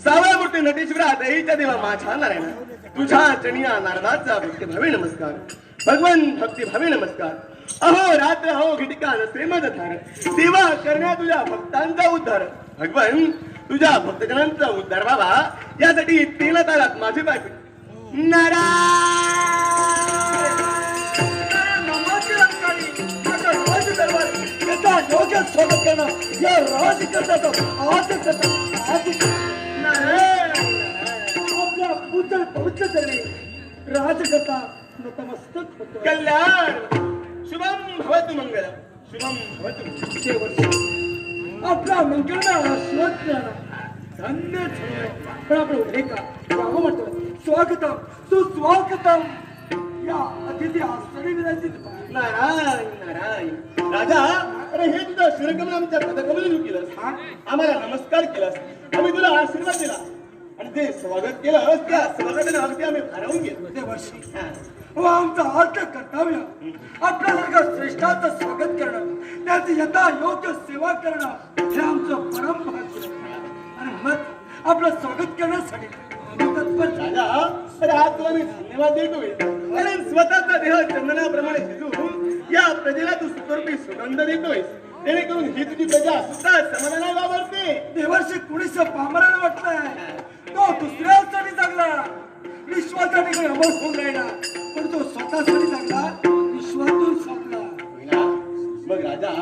सावळमूर्ती नटेश्वरा दहीच्या देवा माझ्या नारायणा, तुझ्या चनिया नारदाचा भक्ती भावे नमस्कार. भगवन भक्ती भावे नमस्कार. अहो रात्र हो घटिका नसे मज धार, सेवा करण्या तुझ्या भक्तांचा उद्धार. भगवन तुझ्या भक्तजनांचा उद्धार व्हावा यासाठी 3 तालात माझे पाय योग्य स्वागत करणं या राजकर्त्याचं आपल्या पुत्र पवित्र करणे राजकर्ता नतमस्तक होतो. कल्याण शुभम भवतु मंगलम, शुभम भवतु. आपला मंगलमय आशीर्वाद धन्य ठेव. पण आपण उभे का जावं म्हणतो. स्वागतम सुस्वागतम या अतिथी आश्चर्य विराजित. नारायण नारायण. राजा, अरे हे तुझं शिरकमल आमच्या पदकमल केलंस, आम्हाला नमस्कार केलास, आम्ही तुला आशीर्वाद दिला आणि ते स्वागत केलंस. त्या स्वागताने अगदी आम्ही भारावून गेलो. ते वर्षी व आमचं अर्थ कर्तव्य आपल्यासारख्या श्रेष्ठाचं स्वागत करणं, त्याची यथा योग्य सेवा करणं हे आमचं परम भाग्य. आणि मग आपलं स्वागत करण्यासाठी आम्ही तत्पर. राजा, अरे आज तुला मी धन्यवाद देतोय, कारण स्वतःचा देह चंदनाप्रमाणे शिजून या प्रजेला तू सुखरूपी सुगंध देतोय, जेणेकरून ही तुझी प्रजा सुद्धा समाधानाने वावरते. देवर्षी कुणीच पामराला वाटलंय तो दुसऱ्यासाठी जगला, विश्वासाठी काही अमर होऊन राहिला, पण तो स्वतःसाठी जगला, विश्वातून संपला. मग राजा,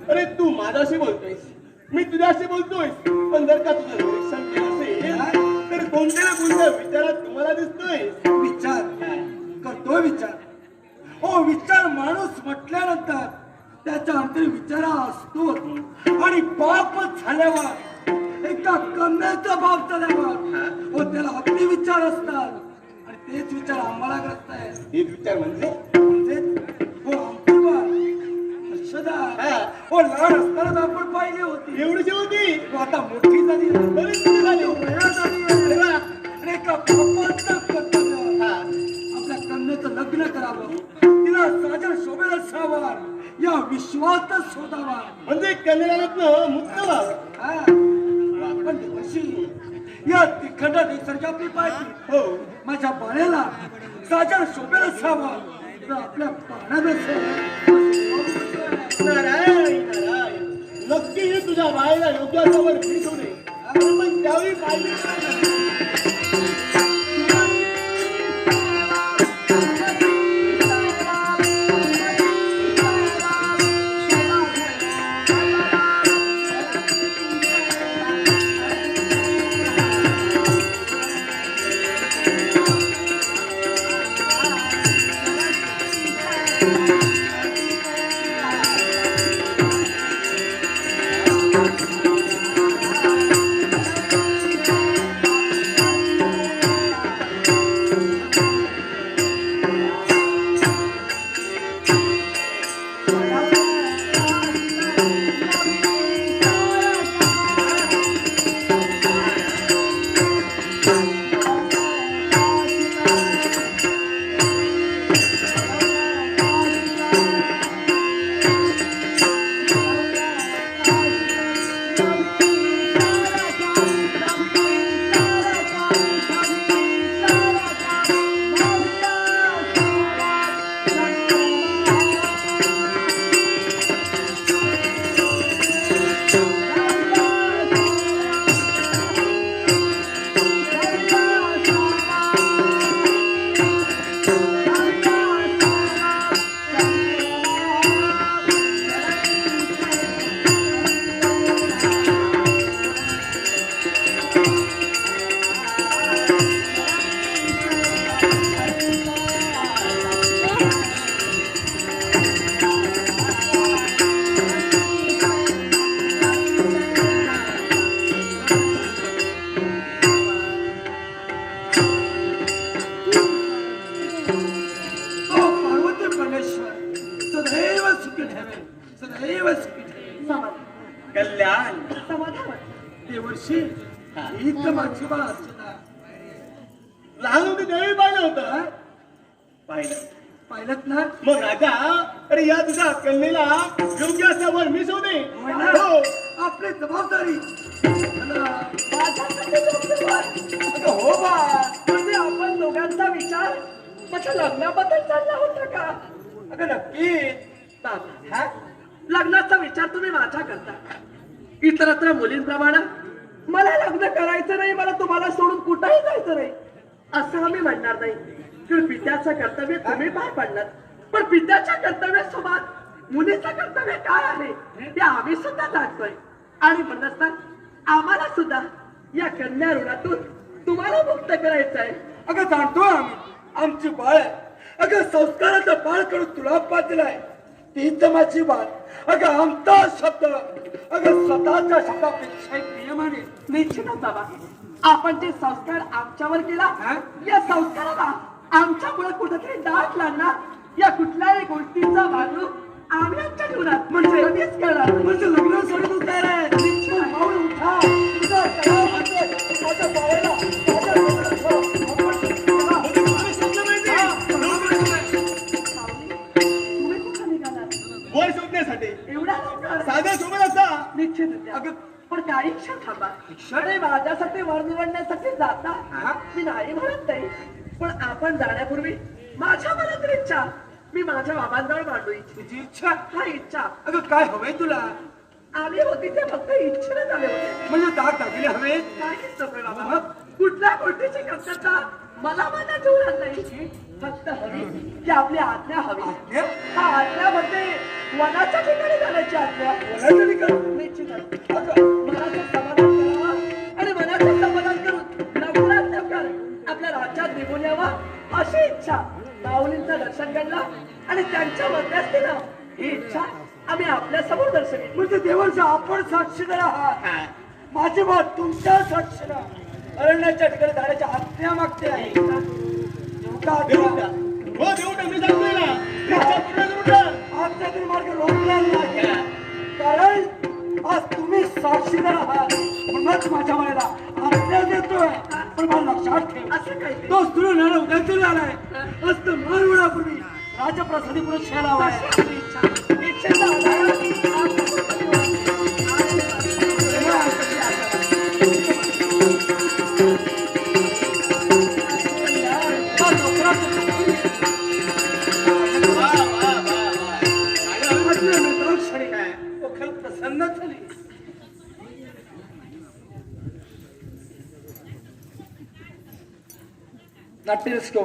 अरे तू माझ्याशी बोलतोयस, मी तुझ्याशी बोलतोय, पण जर का तुझं निरीक्षण केलं असेल तर कोणत्या ना कोणत्या विचारात तुम्हाला दिसतोय. विचार करतोय विचार. हो, विचार माणूस म्हटल्यानंतर त्याच्या अंतरी विचारा असतो आणि पाप झाल्यावर एका कन्याचा बाप झाल्यावर हो त्याला अगदी विचार असतात आणि तेच विचार आम्हाला ग्रस्त आहे. हे विचार म्हणजे हो हो लहान असतानाच आपण पाहिली होती, एवढीशी होती, हो आता मोठी झाली, बरीच मोठी झाली. वया झाली आणि एका पापाचं कर्तव्य आपल्या कन्याचं लग्न करावं, तिला साजर शोभेला असावा, या विश्वातच शोधावा, म्हणजे कन्यारत्न मुक्त व्हावं. पण देवर्षी या तिखंड निसर्ग आपली पाहिजे. हो, माझ्या बाळ्याला साजर शोभेला असावा तर आपल्या पाण्यात नारायण नारायण. नक्की हे तुझ्या बाळेला योग्य असावर मी सोडे, पण त्यावेळी पाहिजे कल्याण. देवर्षी ही तर माझी बात. लहान होती त्यावेळी पाहिलं होतं. पाहिलं ना. मग राजा, अरे या तुझ्या कन्येला योग्य असावर मी शोधे. आपली जबाबदारी बाबा म्हणजे आपण दोघांचा विचार माझ्या लग्नाबद्दल चालला होता का? अगं नक्की बाबा हा लग्नाचा विचार तुम्ही माझा करता. इतरत्र मुलींप्रमाणे मला लग्न करायचं नाही, मला तुम्हाला सोडून कुठंही जायचं नाही असं आम्ही म्हणणार नाही. तर पित्याचं कर्तव्य तुम्ही पार पाडणार, पण पित्याच्या कर्तव्यासोबत मुलीचं कर्तव्य काय आहे ते आम्ही सुद्धा जाणतोय. आणि म्हणत आम्हाला सुद्धा या कन्या ऋणातून तुम्हाला मुक्त करायचं आहे. अगं जाणतोय आम्ही, आमची बाळ आहे. अगं संस्काराचा बाळ करून तुला पाजलाय तीच माझी बाळ. अगं आमचा शब्द अगं स्वतःच्या शब्दापेक्षा नियमाने निश्चितच बाबा आपण जे संस्कार आमच्यावर केला या संस्काराला आमच्यामुळे कुठेतरी डाग लागणार या कुठल्याही गोष्टीचा भाग आम्ही आमच्या जीवनात म्हणजे कधीच करणार नाही. म्हणजे लग्न सोडून तयार आहे. निश्चित पाऊल उठा, तुझा तळाव म्हणजे माझ्या बाळाला माझ्या डोक्यात ठेव. तुम्ही कुठं निघालात वय शोधण्यासाठी एवढ्या लवकर? साध्या सोबत असा निश्चित अगं पण काही क्षण थांबा. आणि माझ्यासाठी वर निवडण्यासाठी जाता मी नाही म्हणत नाही, पण आपण जाण्यापूर्वी माझ्या मनात इच्छा मी माझ्या बाबांजवळ मांडू इच्छिते. तुझी इच्छा हा इच्छा अगं काय हवंय तुला? आली होती ते फक्त इच्छेने झाले होते. म्हणजे दाग दागिने हवे? काहीच नको बाबा, कुठल्या गोष्टीची कमतरता मला माझ्या जीवनात नाही. फक्त हवी की आपली आज्ञा हवी. आज्ञा? हा आज्ञा म्हणजे वनाच्या ठिकाणी जाण्याची आज्ञा. वनाच्या ठिकाणी? निश्चितच मनाचं समाधान करावं आणि मनाचं समाधान करून लवकरात लवकर आपल्या राज्यात निघून यावं अशी इच्छा. माऊलींचं दर्शन घडलं आणि त्यांच्या मध्यस्थीनं ही इच्छा आम्ही आपल्या समोर दर्शवली. म्हणजे देवांचा आपण साक्षीदार आहात. माझी बात तुमच्या साक्षीदार अरण्याच्या ठिकाणी जाण्याची आज्ञा मागते आहे. का देऊ आज्ञा? का? हो देऊ का? मी सांगतोय ना इच्छा पूर्ण करून टाक. आजचा तरी मार्ग रोखला नाही, कारण आज तुम्ही साक्षीदार आहात. म्हणूनच माझ्या वेळेला आज्ञा देतोय. पण मला लक्षात ठेव, असं काही तो सुरू नाणं उद्या तरी आलाय असतं मारवणापूर्वी राजप्रसादी पुढे शेळावा. तशी आपली इच्छा. इच्छेचा आधार वा, वा, वा, वा. क्षणी काय प्रसन्न झाली. नाट्यस्को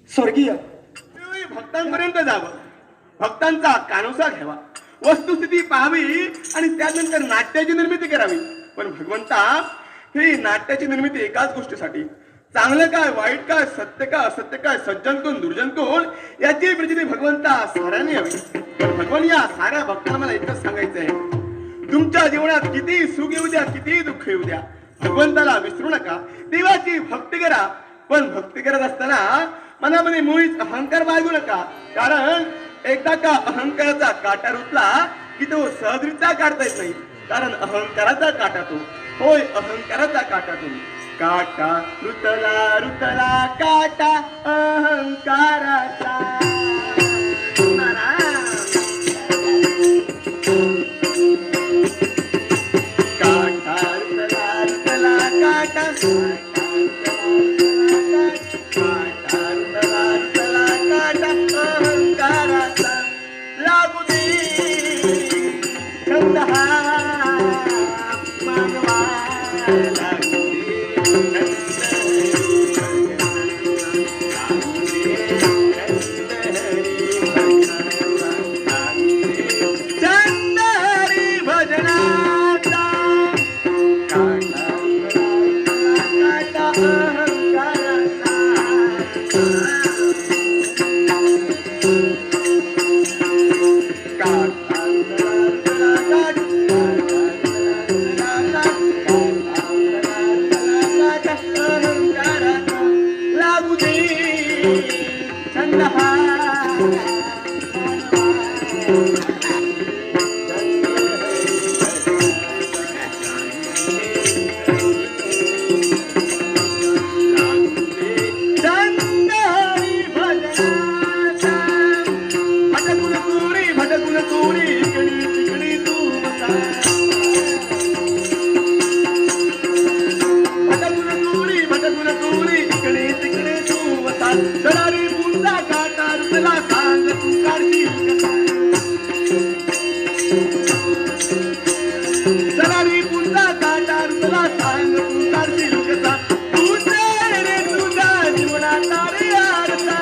स्वर्गीय तुम्ही भक्तांपर्यंत जावं, भक्तांचा कानोसा घ्यावा, वस्तुस्थिती पाहावी आणि त्यानंतर नाट्याची निर्मिती करावी. पण भगवंता ही नाट्याची निर्मिती एकाच गोष्टीसाठी, चांगलं काय वाईट काय सत्य काय असत्य काय सज्जन कोण दुर्जन कोण याची प्रचिती भगवंता साऱ्याने हवी. पण भगवान या साऱ्या भक्तांना मला एकच सांगायचं आहे, तुमच्या जीवनात किती सुख येऊ द्या किती दुःख येऊ द्या भगवंताला विसरू नका, देवाची भक्ती करा. पण भक्ती करत असताना मनामध्ये मुळीच अहंकार बाळगू नका, कारण एकदा का अहंकाराचा काटा रुतला की तो सहजरित्या काढता येत नाही. कारण अहंकाराचा काटा तो होय, अहंकाराचा काटा तो काटा रुतला रुतला काटा अहंकाराचा. काटा रुतला रुतला काटा अहंकाराचा लागू दे छंद हा मानवा लागू दे छंद हरी भजनाचा. काटा अहंकाराचा लागू दे छंद हा भटकुन तोरी इकडी तिकडी तू बसा. भटकुन तोरी मला सांग तू करशील कसा तुझा रे तुझा जीवनाचा रे आरसा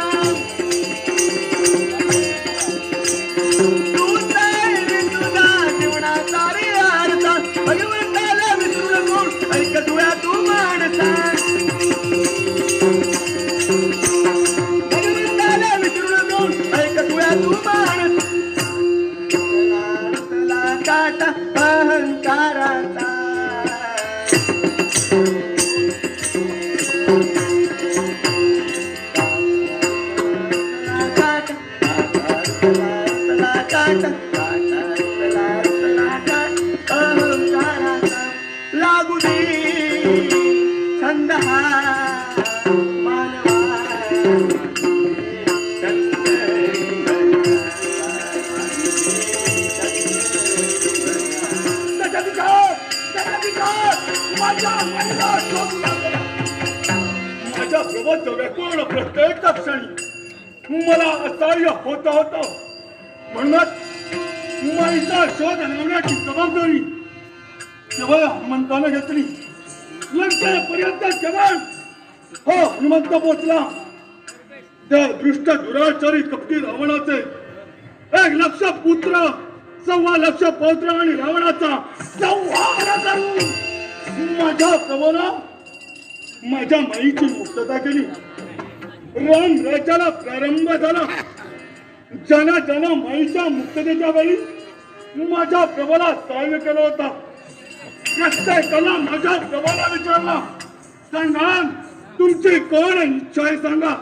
तुझा रे तुझा जीवनाचा रे आरसा भगवंताला विसरू नको ऐक तुया तू माणसा भगवंताला विसरू नको ऐक तुया तू माणसा काटा अहंकाराचा अहंकाराचा लागू दे छंद हा मानवा माझ्या प्रवास व्याकुळ प्रत्येक क्षणी मला असह्य होत होतं म्हणूनच माईचा शोध लावण्याची जबाबदारी केवळ हनुमंतानं घेतली लंकेपर्यंत केवळ हो हनुमंत पोचला त्या दृष्ट दुराचारी कपटी रावणाचे 1,00,000 पुत्र 1,15,00,000 पौत्र आणि रावणाचा संहार करून माझ्या प्रभूला माझ्या माईची मुक्तता केली राम राज्याला प्रारंभ झाला जना जना माईच्या मुक्ततेच्या वेळी माझ्या प्रभूला सहाय्य केलं होता प्रत्येकाला माझ्या प्रभूला विचारला सांगा तुमची कोण इच्छा आहे सांगा